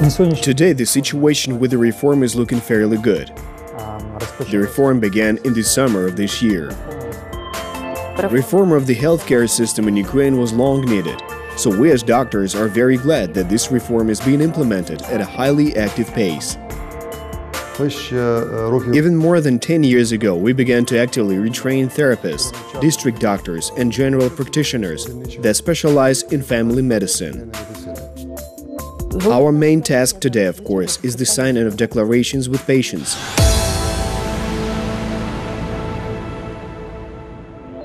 Today, the situation with the reform is looking fairly good. The reform began in the summer of this year. The reform of the healthcare system in Ukraine was long needed, so we as doctors are very glad that this reform is being implemented at a highly active pace. Even more than 10 years ago, we began to actively retrain therapists, district doctors, and general practitioners that specialize in family medicine. Our main task today, of course, is the signing of declarations with patients.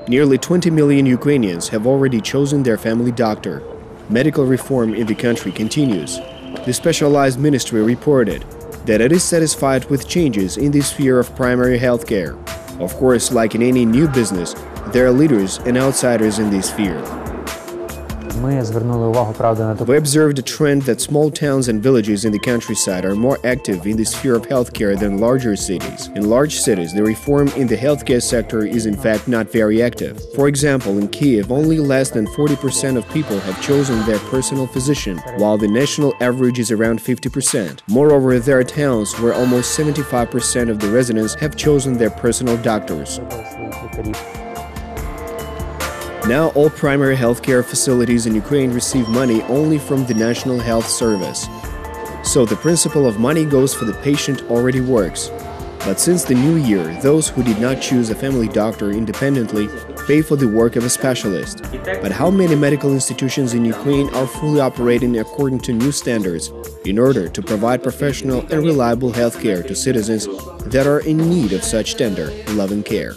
Nearly 20 million Ukrainians have already chosen their family doctor. Medical reform in the country continues. The specialized ministry reported that it is satisfied with changes in the sphere of primary health care. Of course, like in any new business, there are leaders and outsiders in this sphere. We observed a trend that small towns and villages in the countryside are more active in the sphere of healthcare than larger cities. In large cities, the reform in the healthcare sector is in fact not very active. For example, in Kiev, only less than 40% of people have chosen their personal physician, while the national average is around 50%. Moreover, there are towns where almost 75% of the residents have chosen their personal doctors. Now, all primary healthcare facilities in Ukraine receive money only from the National Health Service. So the principle of money goes for the patient already works. But since the new year, those who did not choose a family doctor independently pay for the work of a specialist. But how many medical institutions in Ukraine are fully operating according to new standards in order to provide professional and reliable healthcare to citizens that are in need of such tender, loving care?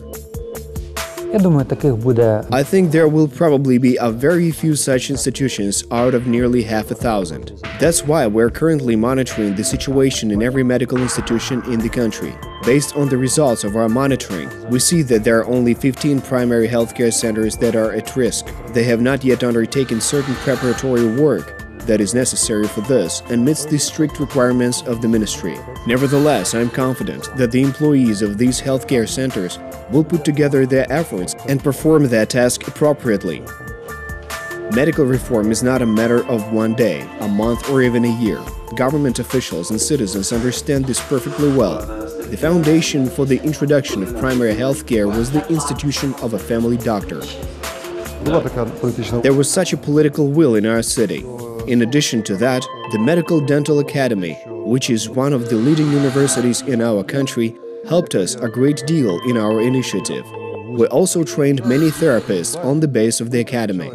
I think there will probably be a very few such institutions out of nearly 500,000. That's why we're currently monitoring the situation in every medical institution in the country. Based on the results of our monitoring, we see that there are only 15 primary healthcare centers that are at risk. They have not yet undertaken certain preparatory work that is necessary for this and meets the strict requirements of the ministry. Nevertheless, I'm confident that the employees of these healthcare centers will put together their efforts and perform their task appropriately. Medical reform is not a matter of one day, a month, or even a year. Government officials and citizens understand this perfectly well. The foundation for the introduction of primary health care was the institution of a family doctor. There was such a political will in our city. In addition to that, the Medical Dental Academy, which is one of the leading universities in our country, helped us a great deal in our initiative. We also trained many therapists on the base of the academy.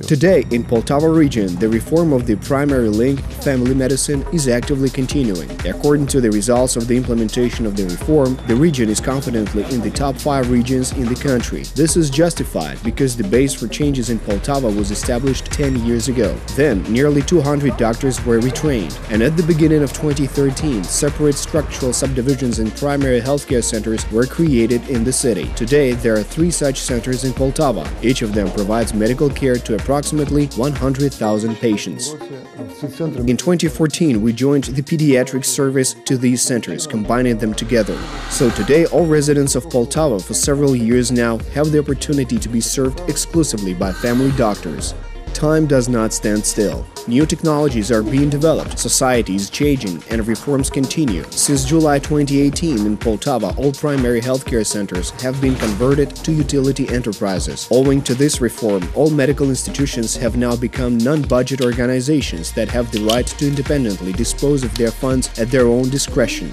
Today, in Poltava region, the reform of the primary link, family medicine, is actively continuing. According to the results of the implementation of the reform, the region is confidently in the top 5 regions in the country. This is justified because the base for changes in Poltava was established 10 years ago. Then, nearly 200 doctors were retrained, and at the beginning of 2013, separate structural subdivisions in primary healthcare centers were created in the city. Today, there are 3 such centers in Poltava. Each of them provides medical care to approximately 100,000 patients. In 2014, we joined the pediatric service to these centers, combining them together. So today, all residents of Poltava for several years now have the opportunity to be served exclusively by family doctors. Time does not stand still. New technologies are being developed, society is changing, and reforms continue. Since July 2018, in Poltava, all primary healthcare centers have been converted to utility enterprises. Owing to this reform, all medical institutions have now become non-budget organizations that have the right to independently dispose of their funds at their own discretion.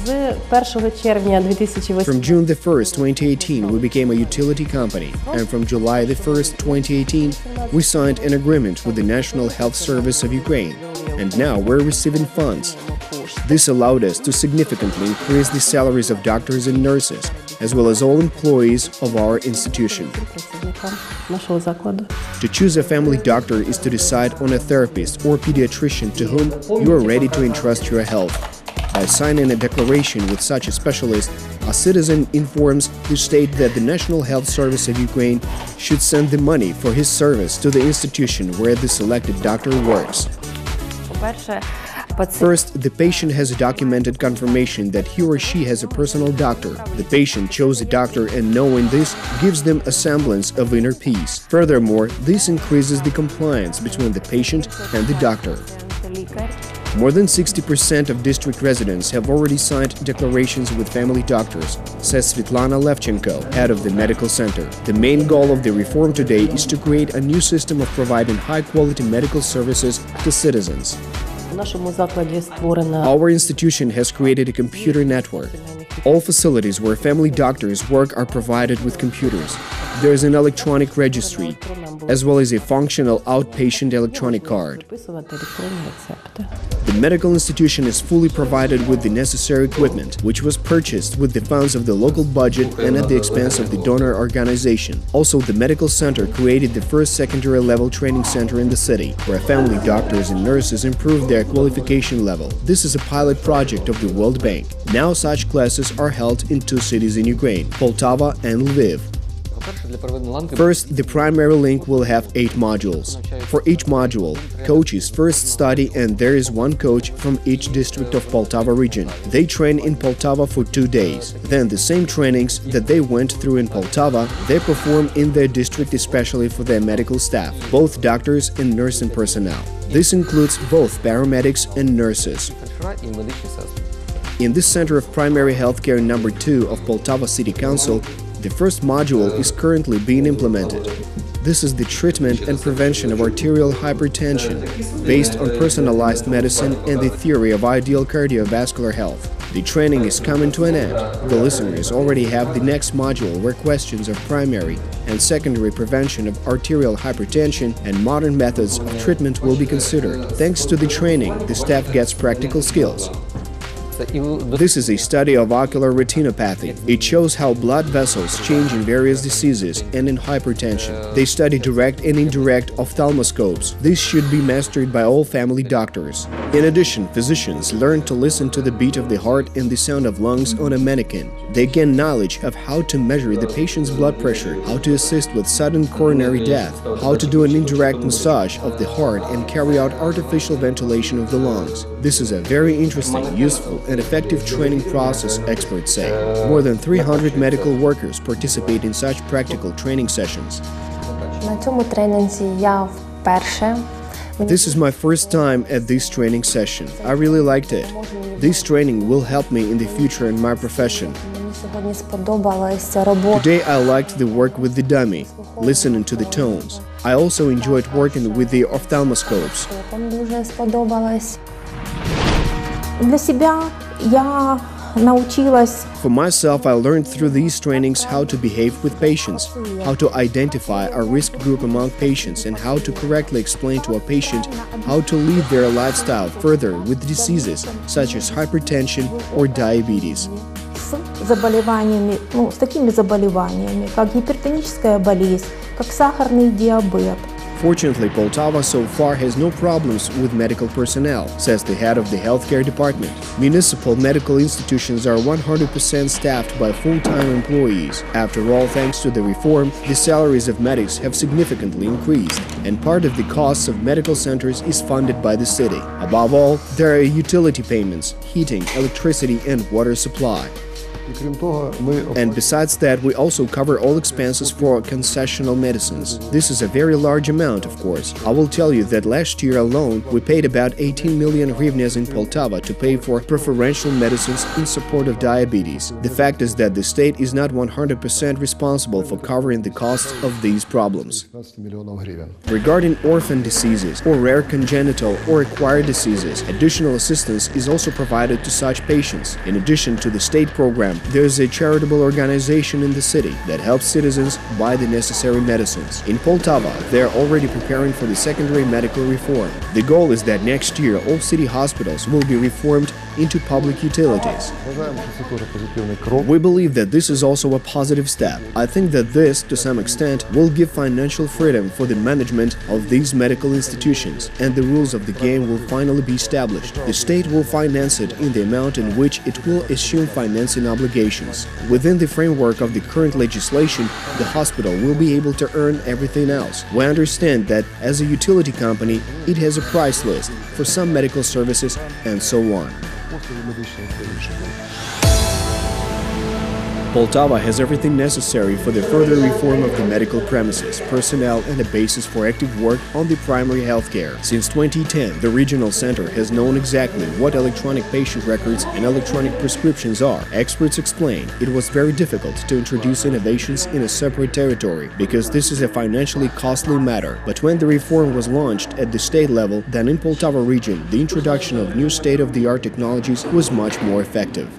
From June the 1st, 2018, we became a utility company, and from July the 1st, 2018, we signed an agreement with the National Health Service of Ukraine, and now we're receiving funds. This allowed us to significantly increase the salaries of doctors and nurses, as well as all employees of our institution. To choose a family doctor is to decide on a therapist or pediatrician to whom you are ready to entrust your health. By signing a declaration with such a specialist, a citizen informs the state that the National Health Service of Ukraine should send the money for his service to the institution where the selected doctor works. First, the patient has a documented confirmation that he or she has a personal doctor. The patient chose a doctor, and knowing this gives them a semblance of inner peace. Furthermore, this increases the compliance between the patient and the doctor. More than 60% of district residents have already signed declarations with family doctors, says Svetlana Levchenko, head of the medical center. The main goal of the reform today is to create a new system of providing high-quality medical services to citizens. Our institution has created a computer network. All facilities where family doctors work are provided with computers. There is an electronic registry, as well as a functional outpatient electronic card. The medical institution is fully provided with the necessary equipment, which was purchased with the funds of the local budget and at the expense of the donor organization. Also, the medical center created the first secondary level training center in the city, where family doctors and nurses improve their qualification level. This is a pilot project of the World Bank. Now such classes are held in 2 cities in Ukraine, Poltava and Lviv. First, the primary link will have 8 modules. For each module, coaches first study, and there is one coach from each district of Poltava region. They train in Poltava for 2 days. Then the same trainings that they went through in Poltava, they perform in their district, especially for their medical staff, both doctors and nursing personnel. This includes both paramedics and nurses. In this Center of Primary Healthcare number 2 of Poltava City Council, the first module is currently being implemented. This is the treatment and prevention of arterial hypertension, based on personalized medicine and the theory of ideal cardiovascular health. The training is coming to an end. The listeners already have the next module where questions of primary and secondary prevention of arterial hypertension and modern methods of treatment will be considered. Thanks to the training, the staff gets practical skills. This is a study of ocular retinopathy. It shows how blood vessels change in various diseases and in hypertension. They study direct and indirect ophthalmoscopes. This should be mastered by all family doctors. In addition, physicians learn to listen to the beat of the heart and the sound of lungs on a mannequin. They gain knowledge of how to measure the patient's blood pressure, how to assist with sudden coronary death, how to do an indirect massage of the heart and carry out artificial ventilation of the lungs. This is a very interesting, useful, and effective training process, experts say. More than 300 medical workers participate in such practical training sessions. This is my first time at this training session. I really liked it. This training will help me in the future in my profession. Today I liked the work with the dummy, listening to the tones. I also enjoyed working with the ophthalmoscopes. For myself, I learned through these trainings how to behave with patients, how to identify a risk group among patients, and how to correctly explain to a patient how to lead their lifestyle further with diseases such as hypertension or diabetes. С такими заболеваниями, как гипертоническая болезнь, как сахарный диабет. Fortunately, Poltava so far has no problems with medical personnel, says the head of the healthcare department. Municipal medical institutions are 100% staffed by full-time employees. After all, thanks to the reform, the salaries of medics have significantly increased, and part of the costs of medical centers is funded by the city. Above all, there are utility payments, heating, electricity, and water supply. And besides that, we also cover all expenses for concessional medicines. This is a very large amount, of course. I will tell you that last year alone, we paid about 18 million hryvnias in Poltava to pay for preferential medicines in support of diabetes. The fact is that the state is not 100% responsible for covering the costs of these problems. Regarding orphan diseases or rare congenital or acquired diseases, additional assistance is also provided to such patients. In addition to the state program, there is a charitable organization in the city that helps citizens buy the necessary medicines. In Poltava, they are already preparing for the secondary medical reform. The goal is that next year all city hospitals will be reformed into public utilities. We believe that this is also a positive step. I think that this, to some extent, will give financial freedom for the management of these medical institutions, and the rules of the game will finally be established. The state will finance it in the amount in which it will assume financing obligations. obligations. Within the framework of the current legislation, the hospital will be able to earn everything else. We understand that as a utility company, it has a price list for some medical services and so on. Poltava has everything necessary for the further reform of the medical premises, personnel, and a basis for active work on the primary healthcare. Since 2010, the regional center has known exactly what electronic patient records and electronic prescriptions are. Experts explain it was very difficult to introduce innovations in a separate territory because this is a financially costly matter. But when the reform was launched at the state level, then in Poltava region, the introduction of new state-of-the-art technologies was much more effective.